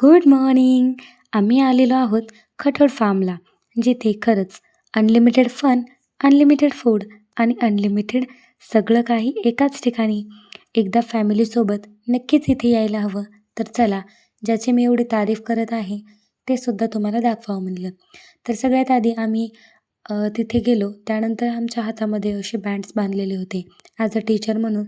Good morning. आम्ही आलेलो आहोत खटोड फार्मला, जिथे खरंच अनलिमिटेड फन, अनलिमिटेड फूड आणि अनलिमिटेड सगळं काही एकाच ठिकाणी. एकदा फॅमिलीसोबत नक्कीच इथे यायला हवं. तर चला, ज्याची मी एवढी तारीफ करत आहे ते सुद्धा तुम्हाला दाखवावं म्हणलं. तर सगळ्यात आधी आम्ही तिथे गेलो. त्यानंतर आमच्या हातामध्ये असे बँड्स बांधलेले होते ॲज अ टीचर म्हणून,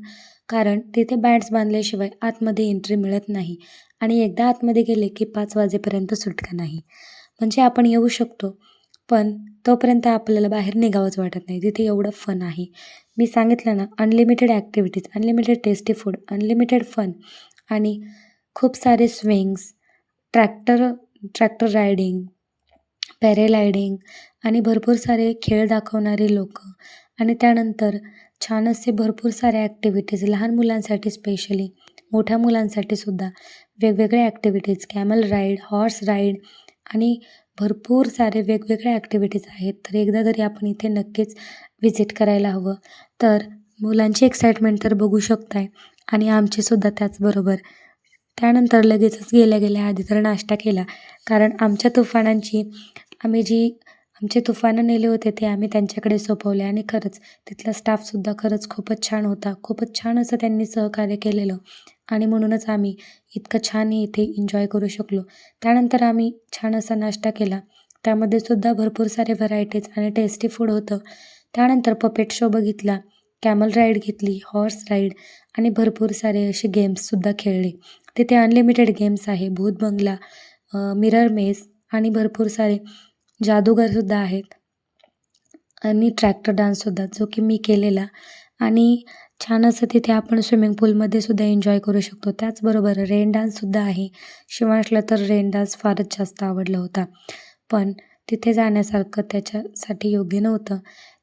कारण तिथे बँड्स बांधल्याशिवाय आतमध्ये एंट्री मिळत नाही आणि एकदा आतमध्ये गेले की 5 वाजेपर्यंत सुटका नाही. म्हणजे आपण येऊ शकतो, पण तोपर्यंत आपल्याला बाहेर निघावंच वाटत नाही. तिथे एवढं फन आहे. मी सांगितलं ना, unlimited activities, unlimited tasty food, unlimited fun आणि खूप सारे swings, tractor tractor riding, paragliding आणि भरपूर सारे खेळ दाखवणारे लोकं आणि त्यानंतर छान असे भरपूर साऱ्या ॲक्टिव्हिटीज लहान मुलांसाठी स्पेशली, मोठ्या मुलांसाठी सुद्धा वेगवेगळ्या activities, camel ride, horse ride आणि भरपूर सारे वेगवेगळ्या ॲक्टिव्हिटीज आहेत. तर एकदा तरी आपण इथे नक्कीच व्हिजिट करायला हवं. तर मुलांची एक्साइटमेंट तर बघू शकताय आणि आमचीसुद्धा त्याचबरोबर. त्यानंतर लगेचच गेल्या गेल्या आधी तर नाश्ता केला, कारण आमचे तुफानं नेले होते ते आम्ही त्यांच्याकडे सोपवले आणि खरंच तिथला स्टाफसुद्धा खरंच खूपच छान होता. खूपच छान असं त्यांनी सहकार्य केलेलं आणि म्हणूनच आम्ही इतकं छान इथे एन्जॉय करू शकलो. त्यानंतर आम्ही छान असा नाश्ता केला. त्यामध्ये सुद्धा भरपूर सारे व्हरायटीज आणि टेस्टी फूड होतं. त्यानंतर पपेट शो बघितला, कॅमल राईड घेतली, हॉर्स राईड आणि भरपूर सारे असे गेम्ससुद्धा खेळले. तिथे अनलिमिटेड गेम्स आहे. भूत बंगला, मिरर मेज आणि भरपूर सारे जादूगारसुद्धा आहेत आणि ट्रॅक्टर डान्ससुद्धा, जो की मी केलेला. आणि छान असं तिथे आपण स्विमिंग पूलमध्ये सुद्धा एन्जॉय करू शकतो. त्याचबरोबर रेन डान्ससुद्धा आहे. शिवांशला तर रेन डान्स फारच जास्त आवडला होता, पण तिथे जाण्यासारखं त्याच्यासाठी योग्य नव्हतं.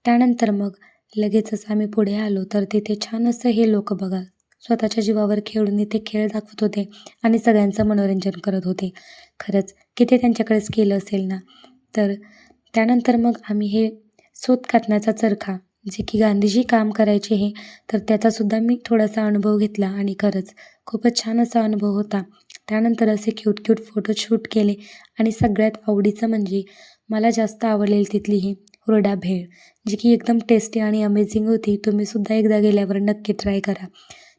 त्यानंतर मग लगेचच आम्ही पुढे आलो, तर तिथे छान असं हे लोकं बघा, स्वतःच्या जीवावर खेळून इथे खेळ दाखवत होते आणि सगळ्यांचं मनोरंजन करत होते. खरंच किती त्यांच्याकडे स्किल असेल ना. तर त्यानंतर मग आम्ही हे सूत कातण्याचा चरखा, जे की गांधीजी काम करायचे हे, तर त्याचासुद्धा मी थोडासा अनुभव घेतला आणि खरंच खूपच छान असा अनुभव होता. त्यानंतर असे क्यूट क्यूट फोटोशूट केले आणि सगळ्यात आवडीचं म्हणजे मला जास्त आवडलेली तिथली ही हुरडा भेळ, जी की एकदम टेस्टी आणि अमेझिंग होती. तुम्हीसुद्धा एकदा गेल्यावर नक्की ट्राय करा.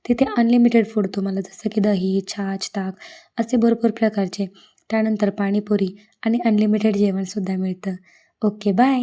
तिथे अनलिमिटेड फूड तुम्हाला, जसं की दही, छाछ, ताक असे भरपूर प्रकारचे. त्यानंतर पाणीपुरी आणि अनलिमिटेड जेवणसुद्धा मिळतं. Okay, bye.